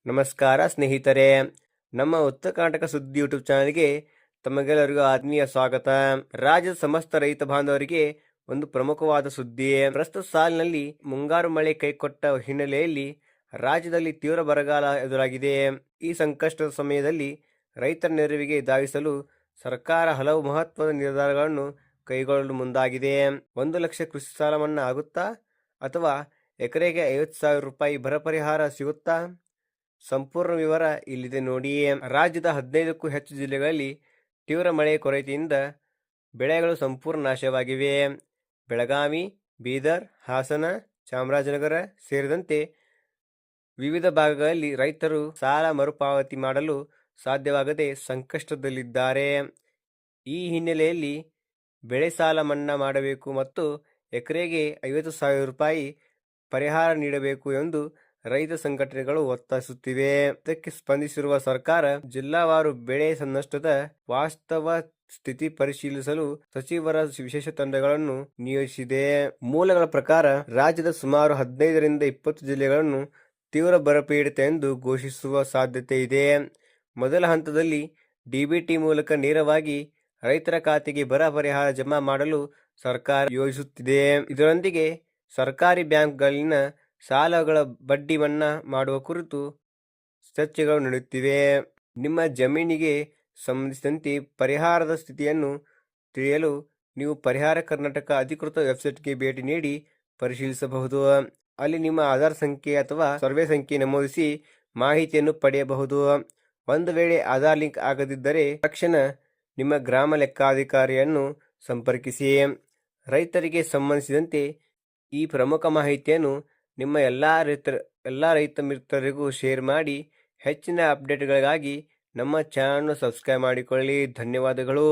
ನಮಸ್ಕಾರ ಸ್ನೇಹಿತರೆ, ನಮ್ಮ ಉತ್ತರ ಕರ್ನಾಟಕ ಸುದ್ದಿ ಯೂಟ್ಯೂಬ್ ಚಾನಲ್ಗೆ ತಮಗೆಲ್ಲರಿಗೂ ಆತ್ಮೀಯ ಸ್ವಾಗತ. ರಾಜ್ಯದ ಸಮಸ್ತ ರೈತ ಬಾಂಧವರಿಗೆ ಒಂದು ಪ್ರಮುಖವಾದ ಸುದ್ದಿ. ಪ್ರಸ್ತುತ ಸಾಲಿನಲ್ಲಿ ಮುಂಗಾರು ಮಳೆ ಕೈಕೊಟ್ಟ ಹಿನ್ನೆಲೆಯಲ್ಲಿ ರಾಜ್ಯದಲ್ಲಿ ತೀವ್ರ ಬರಗಾಲ ಎದುರಾಗಿದೆ. ಈ ಸಂಕಷ್ಟದ ಸಮಯದಲ್ಲಿ ರೈತರ ನೆರವಿಗೆ ಧಾವಿಸಲು ಸರ್ಕಾರ ಹಲವು ಮಹತ್ವದ ನಿರ್ಧಾರಗಳನ್ನು ಕೈಗೊಳ್ಳಲು ಮುಂದಾಗಿದೆ. 1 ಲಕ್ಷ ಕೃಷಿ ಸಾಲ ಮನ್ನಾ ಆಗುತ್ತಾ ಅಥವಾ ಎಕರೆಗೆ 50,000 ರೂಪಾಯಿ ಬರ ಪರಿಹಾರ ಸಿಗುತ್ತಾ? ಸಂಪೂರ್ಣ ವಿವರ ಇಲ್ಲಿದೆ ನೋಡಿ. ರಾಜ್ಯದ 15ಕ್ಕೂ ಹೆಚ್ಚು ಜಿಲ್ಲೆಗಳಲ್ಲಿ ತೀವ್ರ ಮಳೆ ಕೊರತೆಯಿಂದ ಬೆಳೆಗಳು ಸಂಪೂರ್ಣ ನಾಶವಾಗಿವೆ. ಬೆಳಗಾವಿ, ಬೀದರ್, ಹಾಸನ, ಚಾಮರಾಜನಗರ ಸೇರಿದಂತೆ ವಿವಿಧ ಭಾಗಗಳಲ್ಲಿ ರೈತರು ಸಾಲ ಮರುಪಾವತಿ ಮಾಡಲು ಸಾಧ್ಯವಾಗದೆ ಸಂಕಷ್ಟದಲ್ಲಿದ್ದಾರೆ. ಈ ಹಿನ್ನೆಲೆಯಲ್ಲಿ ಬೆಳೆ ಸಾಲ ಮನ್ನಾ ಮಾಡಬೇಕು ಮತ್ತು ಎಕರೆಗೆ 50,000 ರೂಪಾಯಿ ಪರಿಹಾರ ನೀಡಬೇಕು ಎಂದು ರೈತ ಸಂಘಟನೆಗಳು ಒತ್ತಾಯಿಸುತ್ತಿವೆ. ಇದಕ್ಕೆ ಸ್ಪಂದಿಸಿರುವ ಸರ್ಕಾರ ಜಿಲ್ಲಾವಾರು ಬೆಳೆ ನಷ್ಟದ ವಾಸ್ತವ ಸ್ಥಿತಿ ಪರಿಶೀಲಿಸಲು ಸಚಿವರ ವಿಶೇಷ ತಂಡಗಳನ್ನು ನಿಯೋಜಿಸಿದೆ. ಮೂಲಗಳ ಪ್ರಕಾರ ರಾಜ್ಯದ ಸುಮಾರು 15ರಿಂದ 20 ಜಿಲ್ಲೆಗಳನ್ನು ತೀವ್ರ ಬರಪೀಡಿತ ಎಂದು ಘೋಷಿಸುವ ಸಾಧ್ಯತೆ ಇದೆ. ಮೊದಲ ಹಂತದಲ್ಲಿ ಡಿಬಿಟಿ ಮೂಲಕ ನೇರವಾಗಿ ರೈತರ ಖಾತೆಗೆ ಬರ ಪರಿಹಾರ ಜಮಾ ಮಾಡಲು ಸರ್ಕಾರ ಯೋಜಿಸುತ್ತಿದೆ. ಇದರೊಂದಿಗೆ ಸರ್ಕಾರಿ ಬ್ಯಾಂಕ್ಗಳಲ್ಲಿನ ಸಾಲಗಳ ಬಡ್ಡಿ ಮನ್ನಾ ಮಾಡುವ ಕುರಿತು ಚರ್ಚೆಗಳು ನಡೆಯುತ್ತಿವೆ. ನಿಮ್ಮ ಜಮೀನಿಗೆ ಸಂಬಂಧಿಸಿದಂತೆ ಪರಿಹಾರದ ಸ್ಥಿತಿಯನ್ನು ತಿಳಿಯಲು ನೀವು ಪರಿಹಾರ ಕರ್ನಾಟಕ ಅಧಿಕೃತ ವೆಬ್ಸೈಟ್ಗೆ ಭೇಟಿ ನೀಡಿ ಪರಿಶೀಲಿಸಬಹುದು. ಅಲ್ಲಿ ನಿಮ್ಮ ಆಧಾರ್ ಸಂಖ್ಯೆ ಅಥವಾ ಸರ್ವೆ ಸಂಖ್ಯೆ ನಮೂದಿಸಿ ಮಾಹಿತಿಯನ್ನು ಪಡೆಯಬಹುದು. ಒಂದು ವೇಳೆ ಆಧಾರ್ ಲಿಂಕ್ ಆಗದಿದ್ದರೆ ತಕ್ಷಣ ನಿಮ್ಮ ಗ್ರಾಮ ಲೆಕ್ಕಾಧಿಕಾರಿಯನ್ನು ಸಂಪರ್ಕಿಸಿ. ರೈತರಿಗೆ ಸಂಬಂಧಿಸಿದಂತೆ ಈ ಪ್ರಮುಖ ಮಾಹಿತಿಯನ್ನು ನಿಮ್ಮ ಎಲ್ಲ ರೈತ ಮಿತ್ರರಿಗೂ ಶೇರ್ ಮಾಡಿ. ಹೆಚ್ಚಿನ ಅಪ್ಡೇಟ್ಗಳಿಗಾಗಿ ನಮ್ಮ ಚಾನಲ್ನ ಸಬ್ಸ್ಕ್ರೈಬ್ ಮಾಡಿಕೊಳ್ಳಿ. ಧನ್ಯವಾದಗಳು.